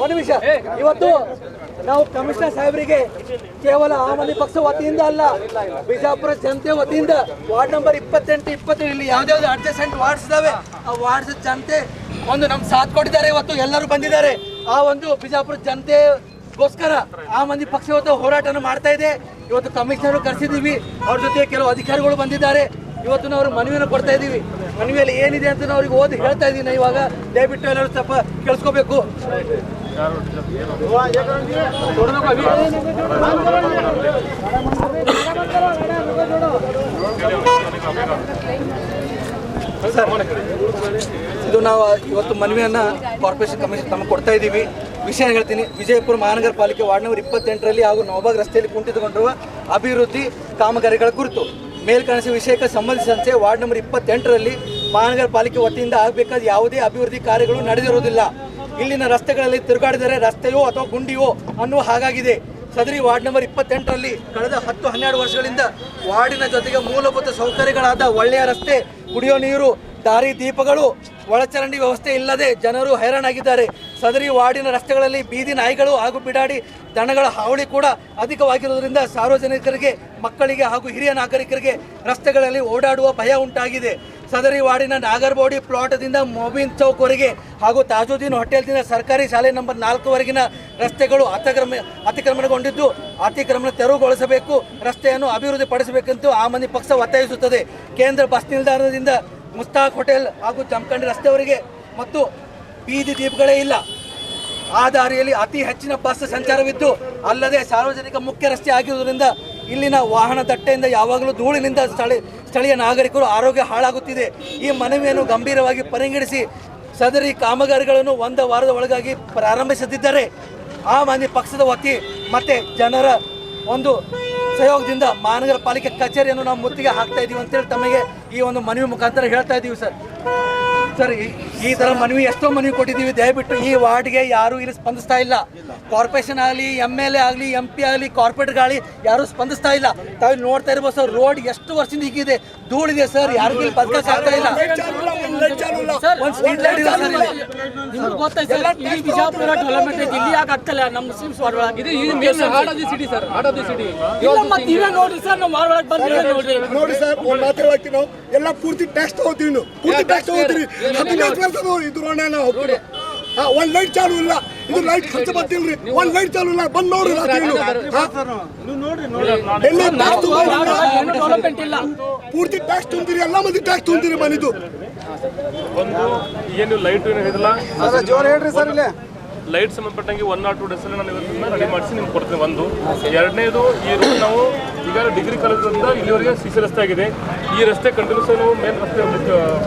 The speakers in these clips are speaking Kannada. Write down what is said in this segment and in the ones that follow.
ನಿಮಿಷ ಇವತ್ತು ನಾವು ಕಮಿಷನರ್ ಸಾಹೇಬರಿಗೆ ಕೇವಲ ಆಮ್ ಆದ್ಮಿ ಪಕ್ಷ ವತಿಯಿಂದ ಅಲ್ಲ, ಬಿಜಾಪುರ ಜನತೆ ವತಿಯಿಂದ ವಾರ್ಡ್ ನಂಬರ್ 28, 27 ಇಲ್ಲಿ ಯಾವ್ದಾವ್ದು ಅಡ್ಜಸೆಂಟ್ ವಾರ್ಡ್ಸ್ ಇದಾವೆ, ಆ ವಾರ್ಡ್ಸ್ ಜನತೆ ಒಂದು ನಮ್ಗೆ ಸಾಥ್ ಕೊಟ್ಟಿದ್ದಾರೆ. ಇವತ್ತು ಎಲ್ಲರೂ ಬಂದಿದ್ದಾರೆ. ಆ ಒಂದು ಬಿಜಾಪುರ ಜನತೆಗೋಸ್ಕರ ಆಮ್ ಆದ್ಮಿ ಪಕ್ಷ ಇವತ್ತು ಹೋರಾಟನ ಮಾಡ್ತಾ ಇದೆ. ಇವತ್ತು ಕಮಿಷನರ್ ಕರೆಸಿದ್ದೀವಿ, ಅವ್ರ ಜೊತೆ ಕೆಲವು ಅಧಿಕಾರಿಗಳು ಬಂದಿದ್ದಾರೆ. ಇವತ್ತು ನಾವು ಮನವಿಯನ್ನು ಕೊಡ್ತಾ ಇದ್ದೀವಿ. ಮನವಿಯಲ್ಲಿ ಏನಿದೆ ಅಂತ ಅವ್ರಿಗೆ ಓದಿ ಹೇಳ್ತಾ ಇದ್ದೀನಿ. ಇವಾಗ ದಯವಿಟ್ಟು ಎಲ್ಲರೂ ಸ್ವಲ್ಪ ಕೇಳಿಸ್ಕೋಬೇಕು. ಇದು ನಾವು ಇವತ್ತು ಮನವಿಯನ್ನ ಕಾರ್ಪೊರೇಷನ್ ಕಮಿಷನ್ ತಮಗೆ ಕೊಡ್ತಾ ಇದ್ದೀವಿ. ವಿಷಯ ಹೇಳ್ತೀನಿ. ವಿಜಯಪುರ ಮಹಾನಗರ ಪಾಲಿಕೆ ವಾರ್ಡ್ ನಂಬರ್ 28ರಲ್ಲಿ ಹಾಗೂ ನವಬಾಗ್ ರಸ್ತೆಯಲ್ಲಿ ಕುಂಠಿತಗೊಂಡಿರುವ ಅಭಿವೃದ್ಧಿ ಕಾಮಗಾರಿಗಳ ಕುರಿತು ಮೇಲ್ಕಾಣಿಸುವ ವಿಷಯಕ್ಕೆ ಸಂಬಂಧಿಸಿದಂತೆ ವಾರ್ಡ್ ನಂಬರ್ 28ರಲ್ಲಿ ಮಹಾನಗರ ಪಾಲಿಕೆ ವತಿಯಿಂದ ಆಗಬೇಕಾದ ಯಾವುದೇ ಅಭಿವೃದ್ಧಿ ಕಾರ್ಯಗಳು ನಡೆದಿರುವುದಿಲ್ಲ. ಇಲ್ಲಿನ ರಸ್ತೆಗಳಲ್ಲಿ ತಿರುಗಾಡಿದರೆ ರಸ್ತೆಯೋ ಅಥವಾ ಗುಂಡಿಯೋ ಅನ್ನುವ ಹಾಗಾಗಿದೆ. ಸದರಿ ವಾರ್ಡ್ ನಂಬರ್ 28ರಲ್ಲಿ ಕಳೆದ 10-12 ವರ್ಷಗಳಿಂದ ವಾರ್ಡಿನ ಜೊತೆಗೆ ಮೂಲಭೂತ ಸೌಕರ್ಯಗಳಾದ ಒಳ್ಳೆಯ ರಸ್ತೆ, ಕುಡಿಯೋ ನೀರು, ದಾರಿ ದೀಪಗಳು, ಒಳಚರಂಡಿ ವ್ಯವಸ್ಥೆ ಇಲ್ಲದೆ ಜನರು ಹೈರಾಣಾಗಿದ್ದಾರೆ. ಸದರಿ ವಾರ್ಡಿನ ರಸ್ತೆಗಳಲ್ಲಿ ಬೀದಿ ನಾಯಿಗಳು ಹಾಗೂ ಬಿಡಾಡಿ ದನಗಳ ಹಾವಳಿ ಕೂಡ ಅಧಿಕವಾಗಿರುವುದರಿಂದ ಸಾರ್ವಜನಿಕರಿಗೆ, ಮಕ್ಕಳಿಗೆ ಹಾಗೂ ಹಿರಿಯ ನಾಗರಿಕರಿಗೆ ರಸ್ತೆಗಳಲ್ಲಿ ಓಡಾಡುವ ಭಯ ಉಂಟಾಗಿದೆ. ಸದರಿ ವಾರ್ಡಿನ ನಾಗರಬೋಡಿ ಪ್ಲಾಟ್ದಿಂದ ಮೊಬಿನ್ ಚೌಕ್ವರೆಗೆ ಹಾಗೂ ತಾಜುದ್ದೀನ್ ಹೋಟೆಲ್ದಿಂದ ಸರ್ಕಾರಿ ಶಾಲೆ ನಂಬರ್ 4ವರೆಗಿನ ರಸ್ತೆಗಳು ಅತಿಕ್ರಮಣಗೊಂಡಿದ್ದು ಅತಿಕ್ರಮಣ ತೆರವುಗೊಳಿಸಬೇಕು, ರಸ್ತೆಯನ್ನು ಅಭಿವೃದ್ಧಿಪಡಿಸಬೇಕೆಂದು ಆಮ್ ಆದ್ಮಿ ಪಕ್ಷ ಒತ್ತಾಯಿಸುತ್ತದೆ. ಕೇಂದ್ರ ಬಸ್ ನಿಲ್ದಾಣದಿಂದ ಮುಸ್ತಾಕ್ ಹೋಟೆಲ್ ಹಾಗೂ ಜಮಖಂಡಿ ರಸ್ತೆವರೆಗೆ ಮತ್ತು ಬೀದಿ ದೀಪಗಳೇ ಇಲ್ಲ. ಆ ದಾರಿಯಲ್ಲಿ ಅತಿ ಹೆಚ್ಚಿನ ಬಸ್ ಸಂಚಾರವಿದ್ದು ಅಲ್ಲದೆ ಸಾರ್ವಜನಿಕ ಮುಖ್ಯ ರಸ್ತೆ ಆಗಿರುವುದರಿಂದ ಇಲ್ಲಿನ ವಾಹನ ದಟ್ಟೆಯಿಂದ ಯಾವಾಗಲೂ ಧೂಳಿನಿಂದ ಸ್ಥಳೀಯ ನಾಗರಿಕರು ಆರೋಗ್ಯ ಹಾಳಾಗುತ್ತಿದೆ. ಈ ಮನವಿಯನ್ನು ಗಂಭೀರವಾಗಿ ಪರಿಗಣಿಸಿ ಸದರಿ ಕಾಮಗಾರಿಗಳನ್ನು 1 ವಾರದ ಒಳಗಾಗಿ ಪ್ರಾರಂಭಿಸದಿದ್ದರೆ ಆಮ್ ಆದ್ಮಿ ಪಕ್ಷದ ವತಿ ಮತ್ತೆ ಜನರ ಒಂದು ಸಹಯೋಗದಿಂದ ಮಹಾನಗರ ಪಾಲಿಕೆ ಕಚೇರಿಯನ್ನು ನಾವು ಮುತ್ತಿಗೆ ಹಾಕ್ತಾ ಇದ್ದೀವಿ ಅಂತೇಳಿ ತಮಗೆ ಈ ಒಂದು ಮನವಿ ಮುಖಾಂತರ ಹೇಳ್ತಾ ಇದ್ದೀವಿ. ಸರ್ ಈ ಥರ ಮನವಿ ಎಷ್ಟೋ ಮನವಿ ಕೊಟ್ಟಿದ್ದೀವಿ. ದಯವಿಟ್ಟು ಈ ವಾರ್ಡ್ಗೆ ಯಾರೂ ಇಲ್ಲಿ ಸ್ಪಂದಿಸ್ತಾ ಇಲ್ಲ. ಕಾರ್ಪೊರೇಷನ್ ಆಗಲಿ, MLA ಆಗಲಿ, MP ಆಗಲಿ, ಕಾರ್ಪೊರೇಟ್ಗಾಗಲಿ ಯಾರೂ ಸ್ಪಂದಿಸ್ತಾ ಇಲ್ಲ. ತಾವು ನೋಡ್ತಾ ಇರ್ಬೋದು ಸರ್, ರೋಡ್ ಎಷ್ಟು ವರ್ಷದಿಂದ ಹೀಗಿದೆ, ಧೂಳಿದೆ ಸರ್, ಯಾರಿಗೂ ಇಲ್ಲಿ ಬದುಕಕ್ಕೆ ಆಗ್ತಾ ಇಲ್ಲ. ಒಂದು ಸ್ಟ್ರೀಟ್ ಲೈಟ್ ಇಲ್ಲ ಸರ್ ಇಲ್ಲಿ. ನಿಮ್ಗೆ ಗೊತ್ತಾಯ್ತು ಸರ್, ಇಲ್ಲಿ ಬಿಜಾಪುರ ಡೆವಲಪ್ಮೆಂಟ್ ಐತಿ, ಇಲ್ಲಿ ಯಾಕೆ ಆಗ್ತಲ್ಲ ನಮ್ಮ ಮುಸ್ಲಿಮ್ಸ್ ವಾರ್ಡ್ ಒಳಗೆ? ಇದು heart of the city sir, heart of the city. ಇಲ್ಲ ಮತ್ತೆ ನೀವೇ ನೋಡ್ರಿ ಸರ್, ನಮ್ಮ ವಾರ್ಡ್ ಒಳಗೆ ಬಂದ್ರೆ ನೋಡಿ ಸರ್, ಒಂದು ಮಾತಾಡ್ತೀವಿ ನಾವು ಎಲ್ಲ ಪೂರ್ತಿ ಟ್ಯಾಕ್ಸ್ ತಗೋತೀವಿ, ನಾವು ಪೂರ್ತಿ ಟ್ಯಾಕ್ಸ್ ತಗೋತೀವಿ. 15 ವರ್ಷದ ಇದು ರೋಡ್ ಹೋಗ್ತೀವಿ. ಒಂದ್ ಲೈಟ್ ಚಾಲು ಇಲ್ಲ, ಇದು ಲೈಟ್ ಖರ್ಚು ಬರ್ತಿಲ್ರಿ, ಒಂದ್ ಲೈಟ್ ಚಾಲು ಇಲ್ಲ, ಬಂದ್ ನೋಡ್ರಿ. ಪೂರ್ತಿ ಟ್ಯಾಕ್ಸ್ ತುಂಬ್ತೀರಿ, ಎಲ್ಲ ಮಂದಿ ಟ್ಯಾಕ್ಸ್ ತುಂಬ್ತೀರಿ ಮನಿದು. ಒಂದು ಏನು ಲೈಟ್ ಏನಿಲ್ಲ ಜೋರ್ ಹೇಳ್ರಿ ಸರ್. ಇಲ್ಲಿ ಲೈಟ್ ಸಂಬಂಧಪಟ್ಟಂಗೆ 1 or 2 days ನಾನು ಇವತ್ತಿನ ರೆಡಿ ಮಾಡಿಸಿ ನಿಮ್ಗೆ ಕೊಡ್ತೀನಿ. ಒಂದು ಎರಡನೇದು, ಈ ರೂಟ್ ನಾವು ಈಗ ಡಿಗ್ರಿ ಕಾಲೇಜಿಂದ ಇಲ್ಲಿವರೆಗೆ CC ರಸ್ತೆ ಆಗಿದೆ. ಈ ರಸ್ತೆ ಕಂಟಿನ್ಯೂಸ್ ಮೇನ್ ರಸ್ತೆ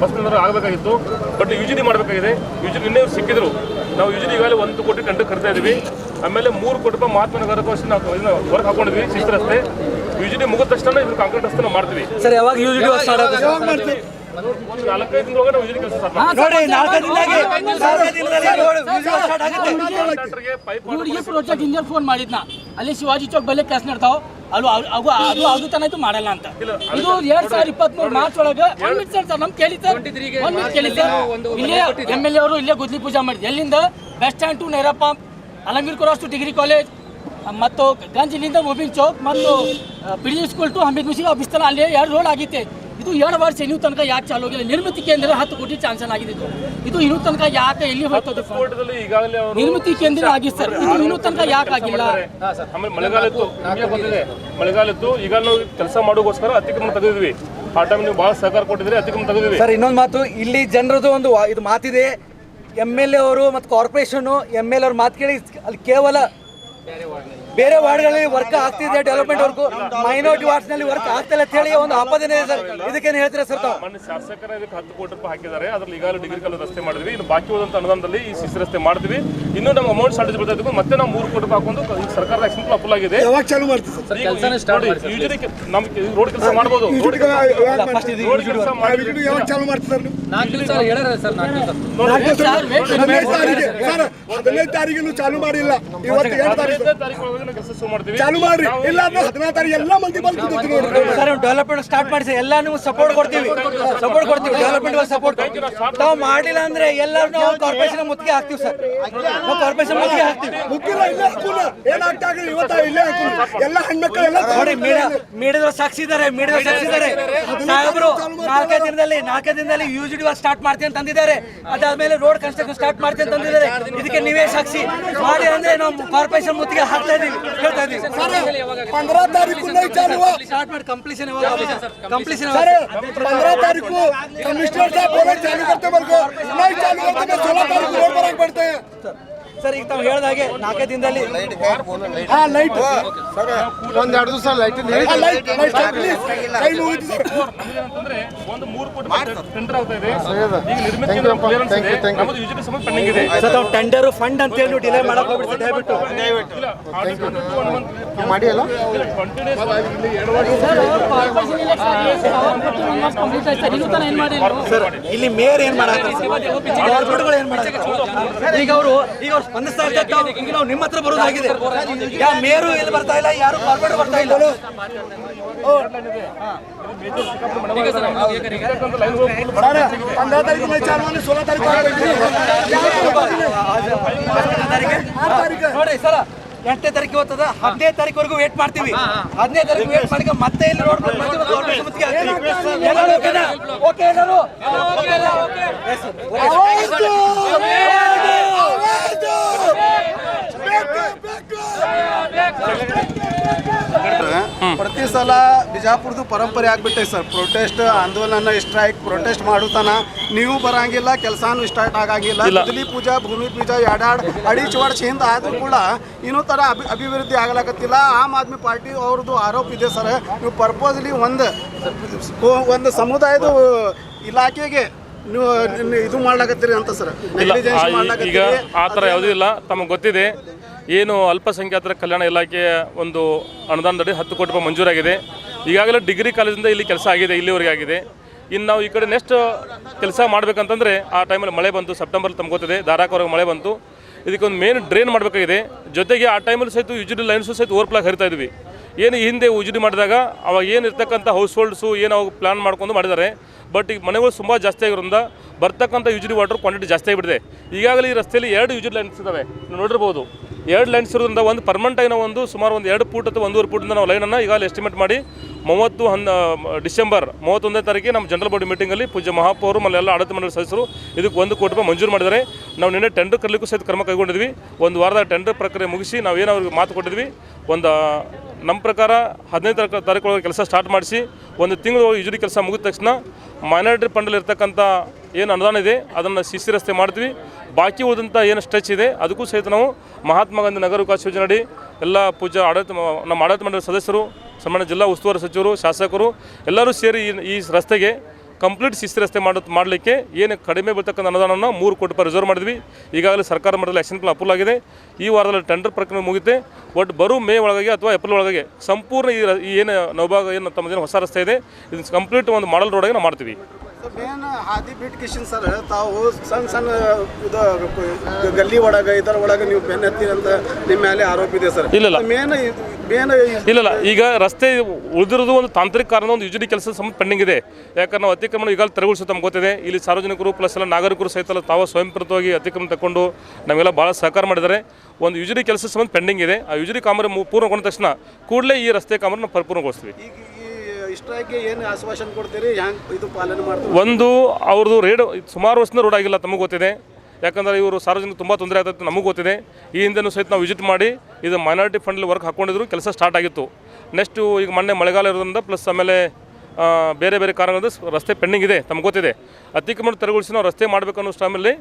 ಬಸ್ ನಿಲ್ದಾಣ ಆಗಬೇಕಾಗಿತ್ತು, ಬಟ್ UGD ಮಾಡಬೇಕಾಗಿದೆ. UGD ನಿನ್ನೆ ಸಿಕ್ಕಿದ್ರು. ನಾವು UGD ಈಗಾಗಲೇ 1 ಕೋಟಿ ಟೆಂಡರ್ ಕರಿತಾ ಇದ್ದೀವಿ. ಆಮೇಲೆ 3 ಕೋಟಿ ರೂಪಾಯಿ ಮಹಾತ್ಮ ನಗರಕ್ಕೆ ನಾವು ವರ್ಕ್ ಹಾಕೊಂಡಿದ್ವಿ. CC ರಸ್ತೆ UGD ಮುಗಿದ ತಕ್ಷಣ ಇದ್ರ ಕಾಂಕ್ರೀಟ್ ರಸ್ತೆ ನಾವು ಮಾಡ್ತೀವಿ ಸರ್. ಯಾವಾಗ UGD ಮಾಡ್ತೀವಿ? 4-5 ದಿನದೊಳಗೆ ನಾವು UGD ಕೆಲಸ ಸ್ಟಾರ್ಟ್ ಮಾಡ್ತೀವಿ. ಪ್ರಾಜೆಕ್ಟ್ ಇಂಜಿನಿಯರ್ ಫೋನ್ ಮಾಡಿದ್ನ, ಅಲ್ಲಿ ಶಿವಾಜಿ ಚೌಕ್ ಬಲ್ಲೆ ಕೆಲಸ ನಡ್ತಾವ, ಅದು ತನ ಮಾಡಲ್ಲ ಅಂತ. ಇದು 2023 ಮಾರ್ಚ್ ಒಳಗೆ 1 ಮಿನಿಟ್ ಸರ್, ನಮ್ ಕೇಳಿ ಸರ್, 1 ಮಿನಿಟ್ ಕೇಳಿ ಸರ್. ಇಲ್ಲೇ MLA ಅವರು ಇಲ್ಲೇ ಗುದ್ಲಿ ಪೂಜಾ ಮಾಡಿದ್ರು. ಎಲ್ಲಿಂದ? ಬಸ್ ಸ್ಟ್ಯಾಂಡ್ ಟು ನೇರಪ್ಪ, Alamgir cross to degree college ಮತ್ತು ಗಂಜ್, ಇಲ್ಲಿಂದ ಮೊಬಿನ್ ಚೌಕ್ ಮತ್ತು PG ಸ್ಕೂಲ್ ಟು ಹಮೀದ್ ಮುಷಿ ಆಫೀಸ್ ತನ ಅಲ್ಲಿ 2 ರೋಡ್ ಆಗಿತ್ತೆ. ಇದು 2 ವರ್ಷ ಇನ್ನೂ ತನಕ ಯಾಕೆ ಚಾಲು ಆಗಿಲ್ಲ? ನಿರ್ಮಿತಿ ಕೇಂದ್ರ 10 ಕೋಟಿ ಚಾನ್ಸನ್ ಆಗಿದೆ. ಇದು ಇನ್ನೂ ತನಕ ಯಾಕೆ ಎಲ್ಲಿ ಹೋಗ್ತದೆ? ನಿರ್ಮಿತಿ ಕೇಂದ್ರ ಆಗಿದೆ ಸರ್, ಇದು ಇನ್ನೂ ತನಕ ಯಾಕೆ ಆಗಿಲ್ಲ? ಆಮೇಲೆ ಮಳೆಗಾಲ ಇತ್ತು, ಈಗ ನಾವು ಕೆಲಸ ಮಾಡೋಗೋಸ್ಕರ ಅತಿಕ್ರಮಣ ತೆಗೆದಿದ್ವಿ. ಆ ಟೈಮ್ ನೀವು ಬಹಳ ಸಹಕಾರ ಕೊಟ್ಟಿದ್ರೆ ಅತಿಕ್ರಮಣ ತೆಗೆದಿದ್ವಿ ಸರ್. ಇನ್ನೊಂದು ಮಾತು, ಇಲ್ಲಿ ಜನರದು ಒಂದು ಇದು ಮಾತಿದೆ. MLA ಅವರು ಮತ್ತು ಕಾರ್ಪೊರೇಷನ್ MLA ಅವ್ರ ಮಾತು ಕೇಳಿ ಅಲ್ಲಿ ಕೇವಲ ಬೇರೆ ವಾರ್ಡ್ಗಳಲ್ಲಿ ವರ್ಕ್ ಆಗ್ತಿದೆ, ಡೆವಲಪ್ಮೆಂಟ್ ವರ್ಕ್, ಮೈನಾರಿಟಿ ವಾರ್ಡ್ಸ್ ನಲ್ಲಿ ವರ್ಕ್ ಆಗ್ತಿಲ್ಲ ಅಂತ ಹೇಳಿ ಒಂದು ಆಪಾದನೆ ಇದೆ ಸರ್. ಇದಕ್ಕೇನು ಹೇಳ್ತೀರಾ ಸರ್ ತಾವು? ಮೊನ್ನೆ ಶಾಸಕರ ಇದಕ್ಕೆ 10 ಕೋಟಿ ರೂಪಾಯಿ ಹಾಕಿದ್ದಾರೆ. ಅದ್ರಲ್ಲಿ ಈಗಾಗಲೇ ಡಿಗ್ರಿ ಕಾಲೇಜ್ ರಸ್ತೆ ಮಾಡಿದ್ವಿ. ಇನ್ನು ಬಾಕಿ ಹೋದಂತ ಅನುದಾನದಲ್ಲಿ ಈ CC ರಸ್ತೆ ಮಾಡ್ತೀವಿ. ಇನ್ನೂ ನಮ್ಗೆ ಅಮೌಂಟ್ ಶಾರ್ಟೇಜ್ ಬರ್ತಾ ಇದ್ವಿ. ಮತ್ತೆ ನಾವು 3 ಕೋಟಿ ರೂಪಾಯಿ ಹಾಕೊಂಡು ಈಗ ಸರ್ಕಾರದ ಆಕ್ಷನ್ ಅಪ್ರೂವಲ್ ಆಗಿದೆ. ಯಾವಾಗ ಚಾಲು ಮಾಡ್ತೀವಿ ಸರ್? UGD ನಮ್ಗೆ ರೋಡ್ ಕೆಲಸ ಮಾಡಬಹುದು. ಯಾವಾಗ ಚಾಲು ಮಾಡ್ತೀವಿ ಸರ್? 4 ದಿವಸ ಸರ್ 15 ತಾರೀಕಿಗೆ ಚಾಲು ಮಾಡಿಲ್ಲ. ಇವತ್ತು 2 ತಾರೀಕು ಕೆಲಸ ಶುರು ಮಾಡ್ತೀವಿ. ಚಾಲು ಮಾಡ್ರಿ, ಇಲ್ಲ ಅಂದ್ರೆ 14 ತಾರೀಕು ಎಲ್ಲ ಮಂದಿ ಬಂದು ಕೂತ್ಕೊಳ್ತೀವಿ ನೋಡ್ರಿ. ಸರ್ ಡೆವಲಪ್ಮೆಂಟ್ ಸ್ಟಾರ್ಟ್ ಮಾಡಿಸಿ, ಎಲ್ಲ ನೀವು ಸಪೋರ್ಟ್ ಕೊಡ್ತೀವಿ, ಡೆವಲಪ್ಮೆಂಟ್ ಸಪೋರ್ಟ್. ತಾವು ಮಾಡಿಲ್ಲ ಅಂದ್ರೆ ಎಲ್ಲರೂ ನಾವು ಕಾರ್ಪೊರೇಷನ್ ಮುತ್ತಿಗೆ ಹಾಕ್ತೀವಿ ಸರ್, ನಾವು ಕಾರ್ಪೊರೇಷನ್ ಮುತ್ತಿಗೆ ಹಾಕ್ತೀವಿ. ಮುಖ್ಯಲ್ಲ ಇಲ್ಲೇ ಹಾಕೋಣ, ಏನಾಗ್ತಾ ಇವತ್ತ ಇಲ್ಲೇ ಹಾಕೋಣ. ಎಲ್ಲ ಹೆಣ್ಮಕ್ಳು ಎಲ್ಲ ನೋಡಿ ಮೀಡಿಯಾದವ್ರು ಸಾಕ್ಷಿ ಇದ್ದಾರೆ, ಸಾಹೇಬರು 4 ದಿನದಲ್ಲಿ UGD ವರ್ಕ್ ಸ್ಟಾರ್ಟ್ ಮಾಡ್ತೀನಿ ಅಂತಂದಿದ್ದಾರೆ. ಅದಾದ್ಮೇಲೆ ರೋಡ್ ಕನ್ಸ್ಟ್ರಕ್ಷನ್ ಸ್ಟಾರ್ಟ್ ಮಾಡ್ತೀನಿ ಅಂತಂದಿದ್ದಾರೆ. ಇದಕ್ಕೆ ನೀವೇ ಸಾಕ್ಷಿ. ಮಾಡಿ ಅಂದ್ರೆ ನಾವು ಕಾರ್ಪೊರೇಷನ್ ಮುತ್ತಿಗೆ ಹಾಕ್ತಾ ಇದೀವಿ, ಹೇಳ್ತಾ ಇದೀವಿ. 15 तारीख को नहीं चालू हुआ, ಸ್ಟಾರ್ಟ್ ಮಾಡಿ ಕಂಪ್ಲೀಷನ್ ಕಂಪ್ಲೀಷನ್ सर 15 तारीख को कमिश्नर साहब बोले चालू करते बोल को नहीं चालू करते, 16 तारीख को रोड पर आग बढ़ते हैं. ಸರ್ ಈಗ ತಾವು ಹೇಳಿದಾಗೆ 4 ದಿನದಲ್ಲಿ हाँ लाइट ಸರ್ ಒಂದೆರಡು ದಿವಸ ಲೈಟ್ हाँ लाइट प्लीज कई मुಗಿತು ಸರ್. ಏನಂತಂದ್ರೆ ಒಂದು 3 ಕೋಟಿ ಟೆಂಡರ್ ಆಗ್ತಾ ಇದೆ. ಈಗ ನಿರ್ಮಿತ ಕ್ಲಿಯರೆನ್ಸ್ ಇದೆ, ನಮ್ಮದು ಯೂಶಲಿ ಸಂಬಂಧ ಪೆಂಡಿಂಗ್ ಇದೆ. ಸರ್ ತಾವು ಟೆಂಡರ್ ಫಂಡ್ ಅಂತ ಹೇಳಿ ಡಿಲೇ ಮಾಡಕ್ ಹೋಗ್ಬಿಡ್ತೀವಿ ದಯವಿಟ್ಟು. ಇಲ್ಲ ಆಡಿಟ್ ಒಂದು 1 ಮಂತ್ ಮಾಡಿ ಅಲ್ಲ ಕಂಟಿನ್ಯೂಸ್ ಸರ್ ಇಲ್ಲಿ ಮೇಯರ್ ಏನ್ ಮಾಡಾಕ, ಕಾರ್ಪೊರೇಟ್ಗಳು ಏನ್ ಮಾಡಾಕ, ಈಗ ಅವರು ಸ್ಪಂದಿಸ್ತಾ ಇದ್ದಾರೆ. ಈಗ ನಾವು ನಿಮ್ಮ ಹತ್ರ ಬರೋದಾಗಿದೆ. ಯಾವ ಮೇಯರು ಇಲ್ಲಿ ಬರ್ತಾ ಇಲ್ಲ, ಯಾರು ಕಾರ್ಪೊರೇಟ್ ಬರ್ತಾ ಇಲ್ಲ. अरे 15 तारीख को नहीं चालू होने, 16 तारीख को ನೋಡಿ ಸರ್ 8ನೇ ತಾರೀಕು ಹೋಗ್ತದ, 15ನೇ ತಾರೀಕುವರೆಗೂ ವೇಟ್ ಮಾಡ್ತೀವಿ. 15ನೇ ತಾರೀಕು ವೇಟ್ ಮಾಡಿ ಮತ್ತೆ ಇಲ್ಲಿ ರೋಡ್ ಎಲ್ಲರೂ ಓಕೆನಾ? ಓಕೆ ಎಲ್ಲರೂ ಪ್ರತಿ ಸಲ ಬಿಜಾಪುರದ್ದು ಪರಂಪರೆ ಆಗ್ಬಿಟ್ಟೈತೆ ಸರ್. ಪ್ರೊಟೆಸ್ಟ್ ಆಂದೋಲನ ಸ್ಟ್ರೈಕ್ ಪ್ರೊಟೆಸ್ಟ್ ಮಾಡುತ್ತಾನ, ನೀವು ಬರಂಗಿಲ್ಲ, ಕೆಲಸನೂ ಸ್ಟಾರ್ಟ್ ಆಗಂಗಿಲ್ಲ. ಬಿಜಲಿ ಪೂಜಾ ಭೂಮಿ ಪೂಜಾ ಅಡಿಚ್ ವರ್ಷ ಹಿಂದೆ ಆದ್ರೂ ಕೂಡ ಇನ್ನೂ ಥರ ಅಭಿವೃದ್ಧಿ ಆಗಲಾಕತ್ತಿಲ್ಲ. ಆಮ್ ಆದ್ಮಿ ಪಾರ್ಟಿ ಅವ್ರದ್ದು ಆರೋಪ ಇದೆ ಸರ್, ನೀವು ಪರ್ಪೋಸ್ಲಿ ಒಂದು ಸಮುದಾಯದ ಇಲಾಖೆಗೆ ನೀವು ಇದು ಮಾಡ್ಲಾಕತ್ತೀರಿ ಅಂತ ಸರ್. ಈಗ ಆ ಥರ ಯಾವುದೂ ಇಲ್ಲ. ತಮಗೆ ಗೊತ್ತಿದೆ ಏನು ಅಲ್ಪಸಂಖ್ಯಾತರ ಕಲ್ಯಾಣ ಇಲಾಖೆಯ ಒಂದು ಅನುದಾನದಡಿ 10 ಕೋಟಿ ರೂಪಾಯಿ ಮಂಜೂರಾಗಿದೆ. ಈಗಾಗಲೇ ಡಿಗ್ರಿ ಕಾಲೇಜಿಂದ ಇಲ್ಲಿ ಕೆಲಸ ಆಗಿದೆ, ಇಲ್ಲಿವರೆಗೆ ಆಗಿದೆ. ಇನ್ನು ನಾವು ಈ ಕಡೆ ನೆಕ್ಸ್ಟ್ ಕೆಲಸ ಮಾಡಬೇಕಂತಂದರೆ ಆ ಟೈಮಲ್ಲಿ ಮಳೆ ಬಂತು, ಸೆಪ್ಟೆಂಬರ್ ತಮ್ಗೆ ಗೊತ್ತಿದೆ, ಧಾರಾಕಾರವಾಗಿ ಮಳೆ ಬಂತು. ಇದಕ್ಕೊಂದು ಮೇನ್ ಡ್ರೈನ್ ಮಾಡಬೇಕಾಗಿದೆ. ಜೊತೆಗೆ ಆ ಟೈಮಲ್ಲಿ ಸಹಿತ UGD ಲೈನ್ಸು ಸಹಿತ ಓವರ್ಫ್ಲಾಗ್ ಹರಿತಾ ಇದ್ವಿ. ಏನು ಹಿಂದೆ UGD ಮಾಡಿದಾಗ ಅವಾಗ ಏನು ಇರ್ತಕ್ಕಂಥ ಹೌಸ್ ಹೋಲ್ಡ್ಸು ಏನು ಅವಾಗ ಪ್ಲ್ಯಾನ್ ಮಾಡ್ಕೊಂಡು ಮಾಡಿದ್ದಾರೆ. ಬಟ್ ಈಗ ಮನೆಗಳು ತುಂಬ ಜಾಸ್ತಿ ಆಗಿರೋದ್ರಿಂದ ಬರ್ತಕ್ಕಂಥ UGD ವಾಟರ್ ಕ್ವಾಂಟಿಟಿ ಜಾಸ್ತಿ ಆಗಿಬಿಟ್ಟಿದೆ. ಈಗಾಗಲೇ ಈ ರಸ್ತೆಯಲ್ಲಿ 2 UGD ಲೈನ್ಸ್ ಇದ್ದಾವೆ, ನೀವು ನೋಡಿರ್ಬೋದು. 2 ಲೈನ್ಸ್ ಇರೋದ್ರಿಂದ ಒಂದು ಪರ್ಮನೆಂಟ್ ಆಗಿ ನಾವು ಸುಮಾರು 2 ಫೂಟ್ ಅಥವಾ 1.5 ಫೂಟಿಂದ ನಾವು ಲೈನನ್ನು ಈಗಾಗಲೇ ಎಸ್ಟಿಮೇಟ್ ಮಾಡಿ ಡಿಸೆಂಬರ್ 31ನೇ ತಾರೀಕಿಗೆ ನಮ್ಮ ಜನರಲ್ ಬಾಡಿ ಮೀಟಿಂಗಲ್ಲಿ ಪೂಜ್ಯ ಮಹಾಪೌರು ಮಲ್ಲೆಲ್ಲ ಆಡಳಿತ ಮಂಡಳಿ ಸದಸ್ಯರು ಇದಕ್ಕೆ 1 ಕೋಟಿ ರೂಪಾಯಿ ಮಂಜೂರು ಮಾಡಿದ್ದಾರೆ. ನಾವು ನಿನ್ನೆ ಟೆಂಡರ್ ಕರಲಿಕ್ಕೂ ಸಹಿತ ಕ್ರಮ ಕೈಗೊಂಡಿದ್ವಿ. ಒಂದು ವಾರದಾಗ ಟೆಂಡರ್ ಪ್ರಕ್ರಿಯೆ ಮುಗಿಸಿ ನಾವೇನು ಅವ್ರಿಗೆ ಮಾತು ಕೊಟ್ಟಿದ್ವಿ, ಒಂದು ನಮ್ಮ ಪ್ರಕಾರ 15ನೇ ತಾರೀಕು ಕೆಲಸ ಸ್ಟಾರ್ಟ್ ಮಾಡಿಸಿ 1 ತಿಂಗಳು UGD ಕೆಲಸ ಮುಗಿದ ತಕ್ಷಣ ಮೈನಾರಿಟಿ ಫಂಡಲ್ಲಿ ಇರ್ತಕ್ಕಂಥ ಏನು ಅನುದಾನ ಇದೆ ಅದನ್ನು CC ರಸ್ತೆ ಮಾಡ್ತೀವಿ. ಬಾಕಿ ಉಳಿದಂಥ ಏನು ಸ್ಟ್ರೆಚ್ ಇದೆ ಅದಕ್ಕೂ ಸಹಿತ ನಾವು ಮಹಾತ್ಮ ಗಾಂಧಿ ನಗರ ವಿಕಾಸ ಯೋಜನೆ ಅಡಿ ಎಲ್ಲ ಪೂಜ್ಯ ನಮ್ಮ ಆಡಳಿತ ಮಂಡಳಿ ಸದಸ್ಯರು, ಸನ್ಮಾನ್ಯ ಜಿಲ್ಲಾ ಉಸ್ತುವಾರಿ ಸಚಿವರು, ಶಾಸಕರು ಎಲ್ಲರೂ ಸೇರಿ ಈ ರಸ್ತೆಗೆ ಕಂಪ್ಲೀಟ್ CC ರಸ್ತೆ ಮಾಡಲಿಕ್ಕೆ ಏನು ಕಡಿಮೆ ಬೀಳ್ತಕ್ಕಂಥ ಅನುದಾನವನ್ನು 3 ಕೋಟಿ ರೂಪಾಯಿ ರಿಸರ್ವ್ ಮಾಡಿದ್ವಿ. ಈಗಾಗಲೇ ಸರ್ಕಾರ ಮಟ್ಟದಲ್ಲಿ ಆ್ಯಕ್ಷನ್ ಪ್ಲಾನ್ ಅಪ್ರೂವ್ ಆಗಿದೆ. ಈ ವಾರದಲ್ಲಿ ಟೆಂಡರ್ ಪ್ರಕ್ರಿಯೆ ಮುಗಿತೆ. ಒಟ್ಟು ಬರೋ ಮೇ ಒಳಗಾಗಿ ಅಥವಾ ಏಪ್ರಿಲ್ ಒಳಗಾಗಿ ಸಂಪೂರ್ಣ ಈ ಏನು ನವಭಾಗ ಏನು ತಮ್ಮದೇನು ಹೊಸ ರಸ್ತೆ ಇದೆ ಇದನ್ನು ಕಂಪ್ಲೀಟ್ ಒಂದು ಮಾಡಲ್ ರೋಡಾಗಿ ನಾವು ಮಾಡ್ತೀವಿ. ಮೇನ್ ಹಾದಿ ಬಿಟ್ ಕಿಶನ್ ಸರ್, ತಾವು ಸಣ್ಣ ಇದು ಗಲ್ಲಿ ಒಳಗೆ ಇದರ ಒಳಗೆ ನೀವು ಬೆನ್ನ ಹತ್ತೀರಿ ಅಂತ ನಿಮ್ಮ ಮೇಲೆ ಆರೋಪ ಇದೆ ಸರ್. ಇಲ್ಲ ಮೇನ್ ಇಲ್ಲ ಈಗ ರಸ್ತೆ ಉಳಿದಿರೋದು ಒಂದು ತಾಂತ್ರಿಕ ಕಾರಣ, ಒಂದು UGD ಕೆಲಸ ಸಂಬಂಧ ಪೆಂಡಿಂಗ್ ಇದೆ. ಯಾಕಂದ್ರೆ ನಾವು ಅತಿಕ್ರಮಣ ಈಗಾಗಲೇ ತೆರವುಗೊಳಿಸೋ ತಮ್ಗೆ ಗೊತ್ತಿದೆ. ಇಲ್ಲಿ ಸಾರ್ವಜನಿಕರು ಪ್ಲಸ್ ಎಲ್ಲ ನಾಗರಿಕರು ಸಹಿತ ತಾವು ಸ್ವಯಂಪ್ರೇರಿತವಾಗಿ ಅತಿಕ್ರಮಣ ತಗೊಂಡು ನಮಗೆಲ್ಲ ಭಾಳ ಸಹಕಾರ ಮಾಡಿದ್ದಾರೆ. ಒಂದು UGD ಕೆಲಸ ಸಂಬಂಧ ಪೆಂಡಿಂಗ್ ಇದೆ. ಆ UGD ಕಾಮಗಾರಿ ಪೂರ್ಣಗೊಂಡ ತಕ್ಷಣ ಕೂಡಲೇ ಈ ರಸ್ತೆ ಕಾಮಗಾರಿನ ಪರಿಪೂರ್ಣಗೊಳಿಸ್ತೀವಿ. ಇಷ್ಟಕ್ಕೆ ಏನು ಆಶ್ವಾಸನೆ ಕೊಡ್ತೀರಿ, ಹ್ಯಾಂಗೆ ಇದು ಪಾಲನೆ ಮಾಡ್ತೀವಿ? ಒಂದು ಅವ್ರದ್ದು ರೇಡ್ ಸುಮಾರು ವರ್ಷದಿಂದ ರೋಡ್ ಆಗಿಲ್ಲ, ತಮಗೆ ಗೊತ್ತಿದೆ. ಯಾಕಂದರೆ ಇವರು ಸಾರ್ವಜನಿಕ ತುಂಬ ತೊಂದರೆ ಆಗ್ತದೆ, ನಮಗೂ ಗೊತ್ತಿದೆ. ಈ ಹಿಂದೆನೂ ಸಹಿತ ನಾವು ವಿಸಿಟ್ ಮಾಡಿ ಇದು ಮೈನಾರಿಟಿ ಫಂಡಲ್ಲಿ ವರ್ಕ್ ಹಾಕ್ಕೊಂಡಿದ್ರು, ಕೆಲಸ ಸ್ಟಾರ್ಟ್ ಆಗಿತ್ತು. ನೆಕ್ಸ್ಟು ಈಗ ಮೊನ್ನೆ ಮಳೆಗಾಲ ಇರೋದ್ರಿಂದ ಪ್ಲಸ್ ಆಮೇಲೆ ಬೇರೆ ಬೇರೆ ಕಾರಣಗಳಿಂದ ರಸ್ತೆ ಪೆಂಡಿಂಗ್ ಇದೆ, ತಮಗೆ ಗೊತ್ತಿದೆ. ಅತಿಕ್ರಮಣ ತೆರವುಗೊಳಿಸಿ ನಾವು ರಸ್ತೆ ಮಾಡಬೇಕು ಅನ್ನೋ ಟೈಮಲ್ಲಿ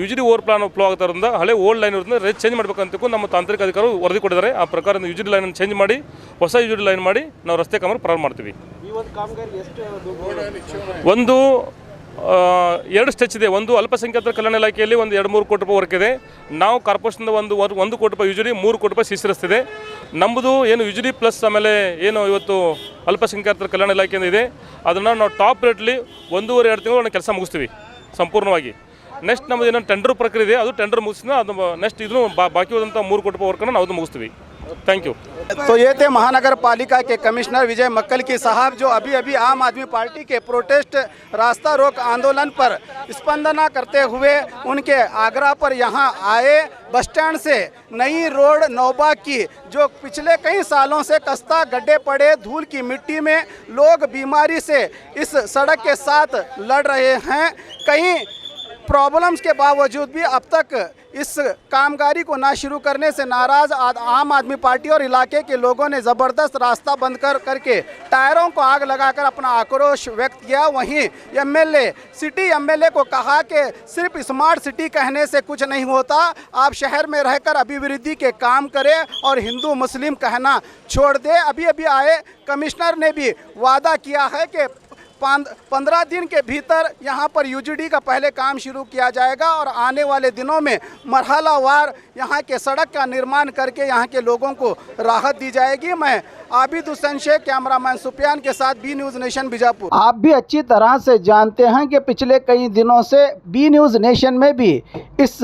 UGD ಓವರ್ ಪ್ಲಾನ್ ಫ್ಲೋ ಆಗ್ತಾ ಇರೋದ್ರಿಂದ ಹಳೆ ಓಲ್ಡ್ ಲೈನ್ ಇರೋದ್ರಿಂದ ರೇಟ್ ಚೇಂಜ್ ಮಾಡಬೇಕಂತ ನಮ್ಮ ತಾಂತ್ರಿಕ ಅಧಿಕಾರಿಗಳು ವರದಿ ಕೊಟ್ಟಿದ್ದಾರೆ. ಆ ಪ್ರಕಾರ UGD ಲೈನನ್ನು ಚೇಂಜ್ ಮಾಡಿ ಹೊಸ UGD ಲೈನ್ ಮಾಡಿ ನಾವು ರಸ್ತೆ ಕಾಮಗಾರಿ ಪ್ರಾರಂಭ ಮಾಡ್ತೀವಿ. ಒಂದು 2 ಸ್ಟೆಚ್ ಇದೆ. ಒಂದು ಅಲ್ಪಸಂಖ್ಯಾತರ ಕಲ್ಯಾಣ ಇಲಾಖೆಯಲ್ಲಿ ಒಂದು 2-3 ಕೋಟಿ ರೂಪಾಯಿ ವರ್ಕ್ ಇದೆ. ನಾವು ಕಾರ್ಪೊರೇಷನ್ದ 1 ಕೋಟಿ ರೂಪಾಯಿ UGD, 3 ಕೋಟಿ ರೂಪಾಯಿ CC ರಸ್ತೆ ಇದೆ. ನಮ್ಮದು ಏನು UGD ಪ್ಲಸ್ ಆಮೇಲೆ ಏನು ಇವತ್ತು ಅಲ್ಪಸಂಖ್ಯಾತರ ಕಲ್ಯಾಣ ಇಲಾಖೆಯಿಂದ ಇದೆ ಅದನ್ನು ನಾವು ಟಾಪ್ ರೇಟ್ಲಿ 1.5-2 ತಿಂಗಳು ಕೆಲಸ ಮುಗಿಸ್ತೀವಿ ಸಂಪೂರ್ಣವಾಗಿ. ನೆಕ್ಸ್ಟ್ ನಮ್ಮದು ಏನೋ ಟೆಂಡರ್ ಪ್ರಕ್ರಿಯೆ ಇದೆ, ಅದು ಟೆಂಡರ್ ಮುಗಿಸಿದ ಅದು ನೆಕ್ಸ್ಟ್ ಇದನ್ನು ಬಾಕಿ ಹೋದಂಥ 3 ಕೋಟಿ ರೂಪಾಯಿ ವರ್ಕನ್ನು ನಾವು ಅದು ಮುಗಿಸ್ತೀವಿ. Thank you. तो ये थे महानगर पालिका के कमिश्नर विजय मक्कल साहब, जो अभी अभी आम आदमी पार्टी के प्रोटेस्ट रास्ता रोक आंदोलन पर स्पंदना करते हुए उनके आग्रह पर यहाँ आए। बस स्टैंड से नई रोड नौबाग की, जो पिछले कई सालों से कस्ता गड्ढे पड़े, धूल की मिट्टी में लोग बीमारी से इस सड़क के साथ लड़ रहे हैं। कई प्रॉब्लम्स के बावजूद भी अब तक इस कामगारी को ना शुरू करने से नाराज आम आदमी पार्टी और इलाके के लोगों ने ज़बरदस्त रास्ता बंद करके टायरों को आग लगाकर अपना आक्रोश व्यक्त किया। वहीं सिटी एमएलए को कहा कि सिर्फ स्मार्ट सिटी कहने से कुछ नहीं होता, आप शहर में रहकर अभिवृद्धि के काम करें और हिंदू मुस्लिम कहना छोड़ दें। अभी अभी आए कमिश्नर ने भी वादा किया है कि 15 दिन के भीतर यहाँ पर यूजीडी का पहले काम शुरू किया जाएगा और आने वाले दिनों में मरहलावार यहाँ के सड़क का निर्माण करके यहाँ के लोगों को राहत दी जाएगी। मैं आबिद हुसैन शेख, कैमरामैन सुफियान के साथ बी न्यूज़ नेशन बीजापुर। आप भी अच्छी तरह से जानते हैं कि पिछले कई दिनों से बी न्यूज़ नेशन में भी इस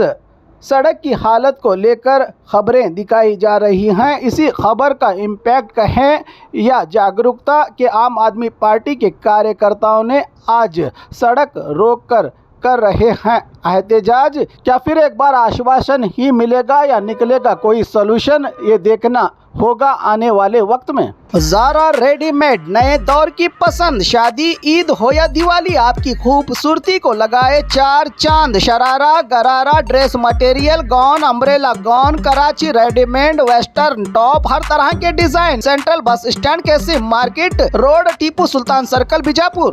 सड़क की हालत को लेकर खबरें दिखाई जा रही हैं। इसी खबर का इम्पैक्ट कहें या जागरूकता के आम आदमी पार्टी के कार्यकर्ताओं ने आज सड़क रोक कर रहे हैं एहतजाज। क्या फिर एक बार आश्वासन ही मिलेगा या निकलेगा कोई सलूशन, ये देखना होगा आने वाले वक्त में। ज़ारा रेडीमेड, नए दौर की पसंद, शादी, ईद हो या दिवाली, आपकी खूबसूरती को लगाए 4 चांद। Sharara, gharara, dress material, gown, umbrella gown, Karachi readymade, western top, हर तरह के डिजाइन। सेंट्रल बस स्टैंड के सिम market road, Tipu Sultan circle, Bijapur.